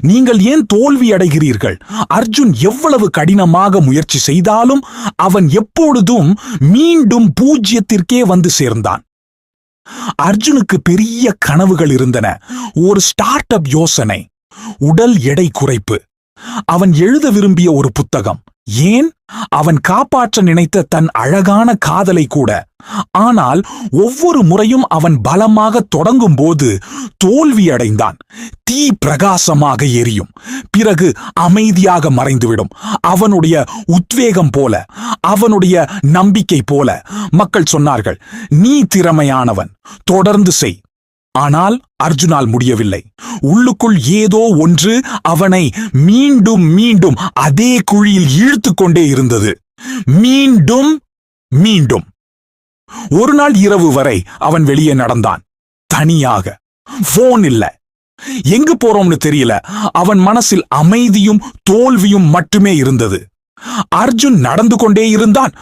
நீங்கள் ஏன் தோல்வி அடைகிறீர்கள்? அர்ஜுன் எவ்வளவு கடினமாக முயற்சி செய்தாலும் அவன் எப்பொழுதும் மீண்டும் பூஜ்யத்திற்கே வந்து சேர்ந்தான். அர்ஜுனுக்கு பெரிய கனவுகள் இருந்தன. ஒரு ஸ்டார்ட் அப் யோசனை, உடல் எடை குறைப்பு, அவன் எழுத விரும்பிய ஒரு புத்தகம், ஏன் அவன் காப்பாற்ற நினைத்த தன் அழகான காதலை கூட. ஆனால் ஒவ்வொரு முறையும் அவன் பலமாக தொடங்கும் போது தோல்வி அடைந்தான். தீ பிரகாசமாக எரியும், பிறகு அமைதியாக மறைந்துவிடும். அவனுடைய உத்வேகம் போல, அவனுடைய நம்பிக்கை போல. மக்கள் சொன்னார்கள், நீ திறமையானவன், தொடர்ந்து செய். ஆனால் அர்ஜுனால் முடியவில்லை. உள்ளுக்குள் ஏதோ ஒன்று அவனை மீண்டும் மீண்டும் அதே குழியில் இழுத்து கொண்டே இருந்தது. மீண்டும் மீண்டும். ஒரு நாள் இரவு வரை அவன் வெளியே நடந்தான், தனியாக. போன் இல்ல, எங்கு போறோம்னு தெரியல. அவன் மனசில் அமைதியும் தோல்வியும் மட்டுமே இருந்தது. அர்ஜுன் நடந்து கொண்டே இருந்தான்.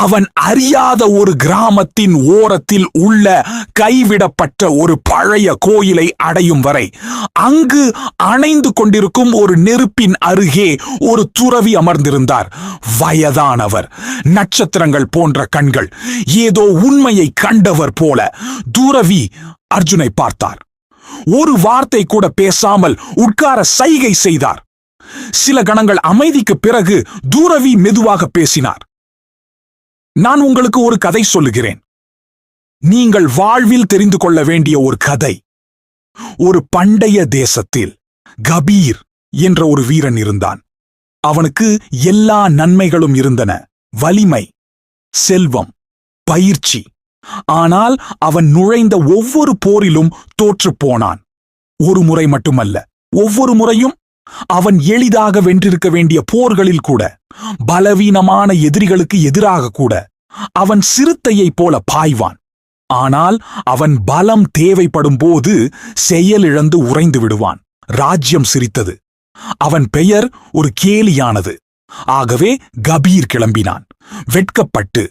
அவன் அறியாத ஒரு கிராமத்தின் ஓரத்தில் உள்ள கைவிடப்பட்ட ஒரு பழைய கோயிலை அடையும் வரை. அங்கு அணைந்து கொண்டிருக்கும் ஒரு நெருப்பின் அருகே ஒரு துறவி அமர்ந்திருந்தார். வயதானவர், நட்சத்திரங்கள் போன்ற கண்கள், ஏதோ உண்மையை கண்டவர் போல. துறவி அர்ஜுனை பார்த்தார். ஒரு வார்த்தை கூட பேசாமல் உட்கார சைகை செய்தார். சில கணங்கள் அமைதிக்கு பிறகு துறவி மெதுவாக பேசினார். நான் உங்களுக்கு ஒரு கதை சொல்லுகிறேன். நீங்கள் வாழ்வில் தெரிந்து கொள்ள வேண்டிய ஒரு கதை. ஒரு பண்டைய தேசத்தில் கபீர் என்ற ஒரு வீரன் இருந்தான். அவனுக்கு எல்லா நன்மைகளும் இருந்தன, வலிமை, செல்வம், பயிற்சி. ஆனால் அவன் நுழைந்த ஒவ்வொரு போரிலும் தோற்றுப் போனான். ஒரு முறை மட்டுமல்ல, ஒவ்வொரு முறையும். அவன் எளிதாக வென்றிருக்க வேண்டிய போர்களில் கூட, பலவீனமான எதிரிகளுக்கு எதிராக கூட அவன் சிறுத்தையைப் போல பாய்வான். ஆனால் அவன் பலம் தேவைப்படும் போது செயலிழந்து உறைந்து விடுவான். ராஜ்யம் சிரித்தது. அவன் பெயர் ஒரு கேலியானது. ஆகவே கபீர் கிளம்பினான், வெட்கப்பட்டு,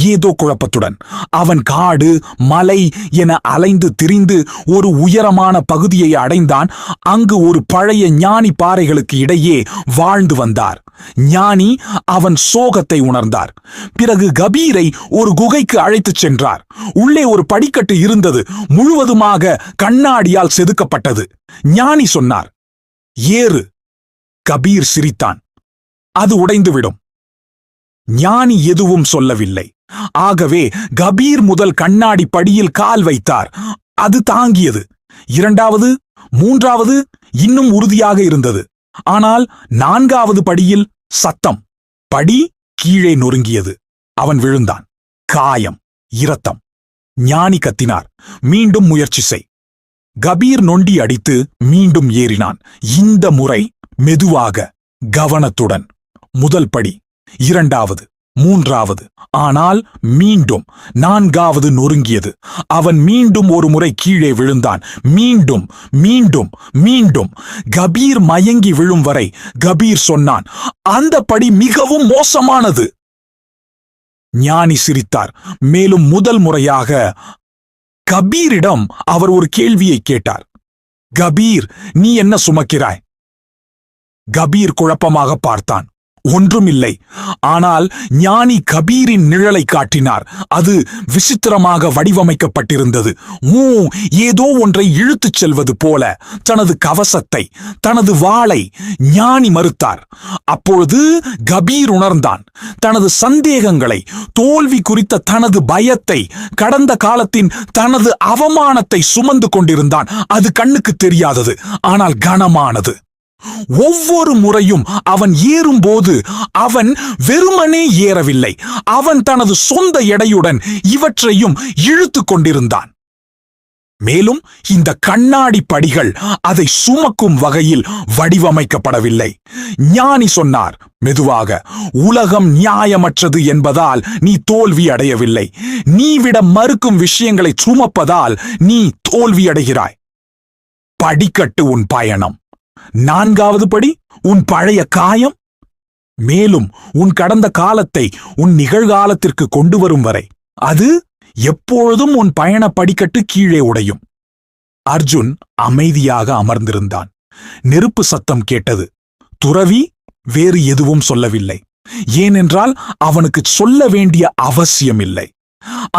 ஏதோ குழப்பத்துடன். அவன் காடு, மலை என அலைந்து திரிந்து ஒரு உயரமான பகுதியை அடைந்தான். அங்கு ஒரு பழைய ஞானி பாறைகளுக்கு இடையே வாழ்ந்து வந்தார். ஞானி அவன் சோகத்தை உணர்ந்தார். பிறகு கபீரை ஒரு குகைக்கு அழைத்துச் சென்றார். உள்ளே ஒரு படிக்கட்டு இருந்தது, முழுவதுமாக கண்ணாடியால் செதுக்கப்பட்டது. ஞானி சொன்னார், ஏறு. கபீர் சிரித்தான். அது உடைந்துவிடும். ஞானி எதுவும் சொல்லவில்லை. ஆகவே கபீர் முதல் கண்ணாடி படியில் கால் வைத்தார். அது தாங்கியது. இரண்டாவது, மூன்றாவது இன்னும் உறுதியாக இருந்தது. ஆனால் நான்காவது படியில் சத்தம். படி கீழே நொறுங்கியது. அவன் விழுந்தான். காயம், இரத்தம். ஞானி கத்தினார், மீண்டும் முயற்சி செய். கபீர் நொண்டி அடித்து மீண்டும் ஏறினான். இந்த முறை மெதுவாக, கவனத்துடன். முதல் படி, இரண்டாவது, மூன்றாவது. ஆனால் மீண்டும் நான்காவது நொறுங்கியது. அவன் மீண்டும் ஒரு முறை கீழே விழுந்தான். மீண்டும் மீண்டும் மீண்டும். கபீர் மயங்கி விழும் வரை கபீர் சொன்னான், அந்த படி மிகவும் மோசமானது. ஞானி சிரித்தார். மேலும் முதல் முறையாக கபீரிடம் அவர் ஒரு கேள்வியை கேட்டார். கபீர், நீ என்ன சுமக்கிறாய்? கபீர் குழப்பமாக பார்த்தான். ஒன்றுமில்லை. ஆனால் ஞானி கபீரின் நிழலை காட்டினார். அது விசித்திரமாக வடிவமைக்கப்பட்டிருந்தது. ஏதோ ஒன்றை இழுத்துச் செல்வது போல. தனது கவசத்தை, தனது வாளை ஞானி மறுத்தார். அப்பொழுது கபீர் உணர்ந்தான். தனது சந்தேகங்களை, தோல்வி குறித்த தனது பயத்தை, கடந்த காலத்தின் தனது அவமானத்தை சுமந்து கொண்டிருந்தான். அது கண்ணுக்கு தெரியாதது, ஆனால் கனமானது. ஒவ்வொரு முறையும் அவன் ஏறும்போது அவன் வெறுமனே ஏறவில்லை. அவன் தனது சொந்த எடையுடன் இவற்றையும் இழுத்து கொண்டிருந்தான். மேலும் இந்த கண்ணாடி படிகள் அதை சுமக்கும் வகையில் வடிவமைக்கப்படவில்லை. ஞானி சொன்னார் மெதுவாக, உலகம் நியாயமற்றது என்பதால் நீ தோல்வி அடையவில்லை. நீ விட மறுக்கும் விஷயங்களை சுமப்பதால் நீ தோல்வி அடைகிறாய். படிக்கட்டு உன் பயணம். நான்காவது படி உன் பழைய காயம். மேலும் உன் கடந்த காலத்தை உன் நிகழ்காலத்திற்கு கொண்டு வரும் வரை அது எப்பொழுதும் உன் பயண படிக்கட்டு கீழே உடையும். அர்ஜுன் அமைதியாக அமர்ந்திருந்தான். நெருப்பு சத்தம் கேட்டது. துறவி வேறு எதுவும் சொல்லவில்லை. ஏனென்றால் அவனுக்கு சொல்ல வேண்டிய அவசியமில்லை.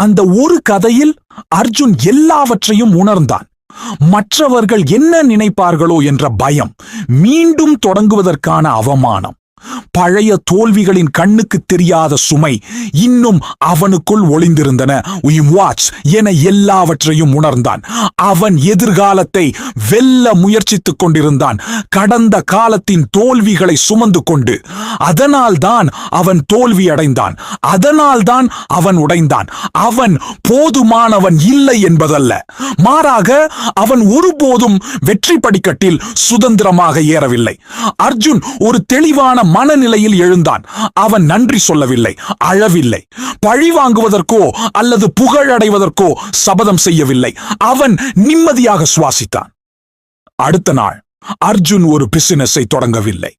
அந்த ஒரு கதையில் அர்ஜுன் எல்லாவற்றையும் உணர்ந்தான். மற்றவர்கள் என்ன நினைப்பார்களோ என்ற பயம், மீண்டும் தொடங்குவதற்கான அவமானம், பழைய தோல்விகளின் கண்ணுக்கு தெரியாத சுமை இன்னும் அவனுக்குள் ஒளிந்திருந்தன. என எல்லாவற்றையும் உணர்ந்தான். அவன் எதிர்காலத்தை வெல்ல முயற்சித்துக் கொண்டிருந்தான், கடந்த காலத்தின் தோல்விகளை சுமந்து கொண்டு. அதனால்தான் அவன் தோல்வி அடைந்தான். அதனால்தான் அவன் உடைந்தான். அவன் போதுமானவன் இல்லை என்பதல்ல, மாறாக அவன் ஒருபோதும் வெற்றி படிக்கட்டில் சுதந்திரமாக ஏறவில்லை. அர்ஜுன் ஒரு தெளிவான மனநிலையில் எழுந்தான். அவன் நன்றி சொல்லவில்லை, அழவில்லை, பழி வாங்குவதற்கோ அல்லது புகழடைவதற்கோ சபதம் செய்யவில்லை. அவன் நிம்மதியாக சுவாசித்தான். அடுத்த நாள் அர்ஜுன் ஒரு பிசினஸை தொடங்கவில்லை,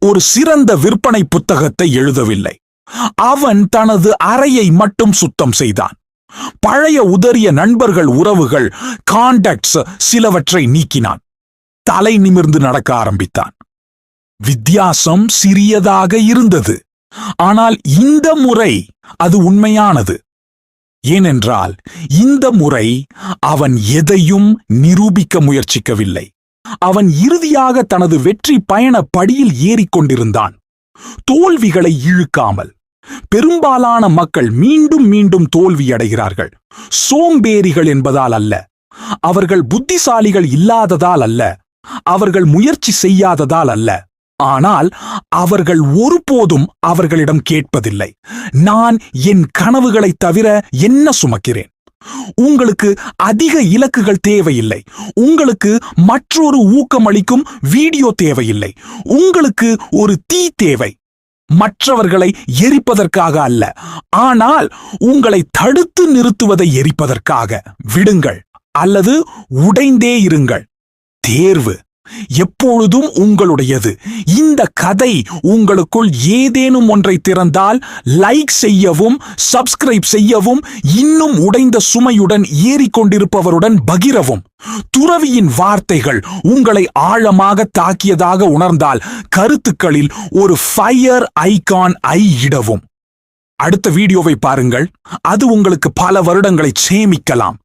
ஒரு சிறந்த விற்பனை புத்தகத்தை எழுதவில்லை. அவன் தனது அறையை மட்டும் சுத்தம் செய்தான். பழைய உதறிய நண்பர்கள், உறவுகள், கான்டாக்ட்ஸ் சிலவற்றை நீக்கினான். தலை நிமிர்ந்து நடக்க ஆரம்பித்தான். வித்தியாசம் சிறியதாக இருந்தது, ஆனால் இந்த முறை அது உண்மையானது. ஏனென்றால் இந்த முறை அவன் எதையும் நிரூபிக்க முயற்சிக்கவில்லை. அவன் இறுதியாக தனது வெற்றி பயண படியில் ஏறிக்கொண்டிருந்தான். தோல்விகளை இழுக்காமல். பெரும்பாலான மக்கள் மீண்டும் மீண்டும் தோல்வியடைகிறார்கள். சோம்பேறிகள் என்பதால் அல்ல, அவர்கள் புத்திசாலிகள் இல்லாததால் அல்ல, அவர்கள் முயற்சி செய்யாததால் அல்ல, ஆனால் அவர்கள் ஒருபோதும் அவர்களிடம் கேட்பதில்லை, நான் என் கனவுகளை தவிர என்ன சுமக்கிறேன்? உங்களுக்கு அதிக இலக்குகள் தேவையில்லை. உங்களுக்கு மற்றொரு ஊக்கமளிக்கும் வீடியோ தேவையில்லை. உங்களுக்கு ஒரு தீ தேவை, மற்றவர்களை எரிப்பதற்காக அல்ல, ஆனால் உங்களை தடுத்து நிறுத்துவதை எரிப்பதற்காக. விடுங்கள் அல்லது உடைந்தே இருங்கள். தேர்வு எப்பொழுதும் உங்களுடையது. இந்த கதை உங்களுக்குள் ஏதேனும் ஒன்றை திறந்தால் லைக் செய்யவும், சப்ஸ்கிரைப் செய்யவும், இன்னும் உடைந்த சுமையுடன் ஏறிக்கொண்டிருப்பவருடன் பகிரவும். துறவியின் வார்த்தைகள் உங்களை ஆழமாக தாக்கியதாக உணர்ந்தால் கருத்துக்களில் ஒரு ஃபயர் ஐகான் இடவும். அடுத்த வீடியோவை பாருங்கள், அது உங்களுக்கு பல வருடங்களை சேமிக்கலாம்.